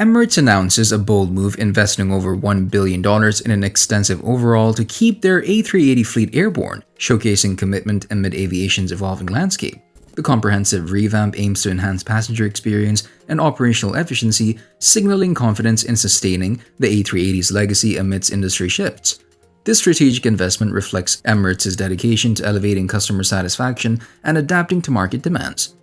Emirates announces a bold move investing over $1 billion in an extensive overhaul to keep their A380 fleet airborne, showcasing commitment amid aviation's evolving landscape. The comprehensive revamp aims to enhance passenger experience and operational efficiency, signaling confidence in sustaining the A380's legacy amidst industry shifts. This strategic investment reflects Emirates' dedication to elevating customer satisfaction and adapting to market demands.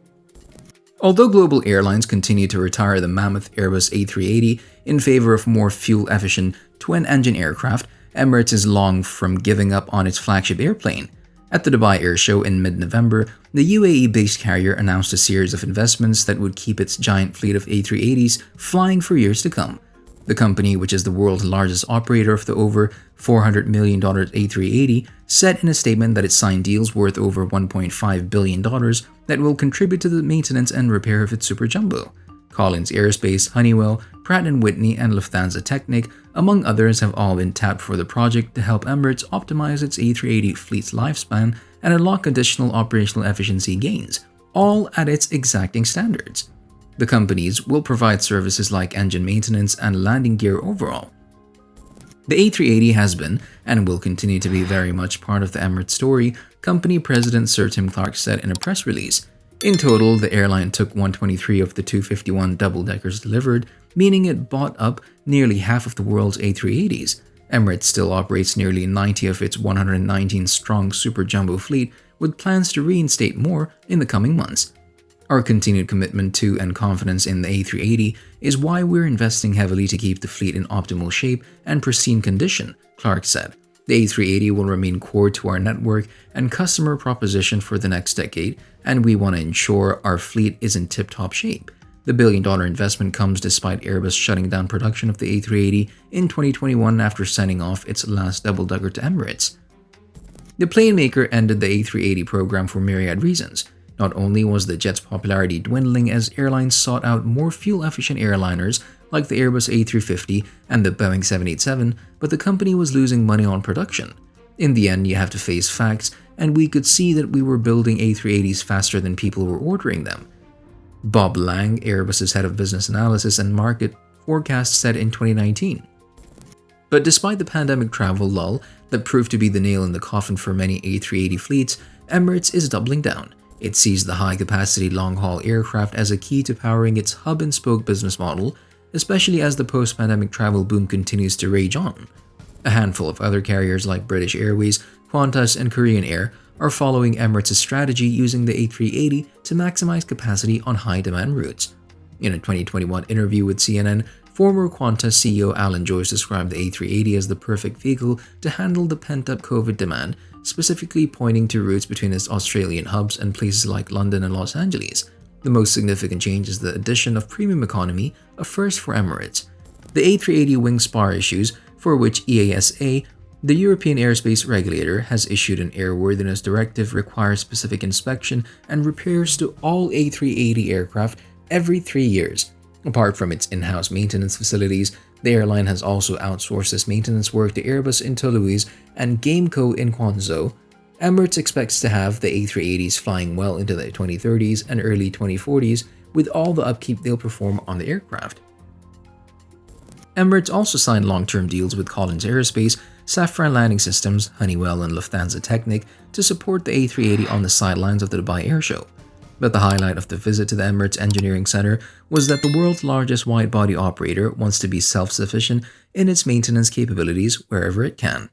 Although global airlines continue to retire the mammoth Airbus A380 in favor of more fuel-efficient twin-engine aircraft, Emirates is long from giving up on its flagship airplane. At the Dubai Air Show in mid-November, the UAE-based carrier announced a series of investments that would keep its giant fleet of A380s flying for years to come. The company, which is the world's largest operator of the over $400 million A380, said in a statement that it signed deals worth over $1.5 billion that will contribute to the maintenance and repair of its Super Jumbo. Collins Aerospace, Honeywell, Pratt & Whitney, and Lufthansa Technik, among others, have all been tapped for the project to help Emirates optimize its A380 fleet's lifespan and unlock additional operational efficiency gains, all at its exacting standards. The companies will provide services like engine maintenance and landing gear overhaul. The A380 has been and will continue to be very much part of the Emirates story, company president Sir Tim Clark said in a press release. In total, the airline took 123 of the 251 double-deckers delivered, meaning it bought up nearly half of the world's A380s. Emirates still operates nearly 90 of its 119-strong Super Jumbo fleet, with plans to reinstate more in the coming months. Our continued commitment to and confidence in the A380 is why we're investing heavily to keep the fleet in optimal shape and pristine condition, Clark said. The A380 will remain core to our network and customer proposition for the next decade, and we want to ensure our fleet is in tip-top shape. The billion-dollar investment comes despite Airbus shutting down production of the A380 in 2021 after sending off its last double-decker to Emirates. The plane maker ended the A380 program for myriad reasons. Not only was the jet's popularity dwindling as airlines sought out more fuel-efficient airliners like the Airbus A350 and the Boeing 787, but the company was losing money on production. In the end, you have to face facts, and we could see that we were building A380s faster than people were ordering them. Bob Lang, Airbus's head of business analysis and market forecast, said in 2019. But despite the pandemic travel lull that proved to be the nail in the coffin for many A380 fleets, Emirates is doubling down. It sees the high-capacity long-haul aircraft as a key to powering its hub-and-spoke business model, especially as the post-pandemic travel boom continues to rage on. A handful of other carriers like British Airways, Qantas, and Korean Air are following Emirates' strategy using the A380 to maximize capacity on high-demand routes. In a 2021 interview with CNN, former Qantas CEO Alan Joyce described the A380 as the perfect vehicle to handle the pent-up COVID demand, specifically pointing to routes between its Australian hubs and places like London and Los Angeles. The most significant change is the addition of premium economy, a first for Emirates. The A380 wing spar issues, for which EASA, the European airspace regulator, has issued an airworthiness directive, require specific inspection and repairs to all A380 aircraft every 3 years. Apart from its in-house maintenance facilities, the airline has also outsourced this maintenance work to Airbus in Toulouse and Gameco in Guangzhou. Emirates expects to have the A380s flying well into the 2030s and early 2040s with all the upkeep they'll perform on the aircraft. Emirates also signed long-term deals with Collins Aerospace, Safran Landing Systems, Honeywell, and Lufthansa Technik to support the A380 on the sidelines of the Dubai Air Show. But the highlight of the visit to the Emirates Engineering Center was that the world's largest wide-body operator wants to be self-sufficient in its maintenance capabilities wherever it can.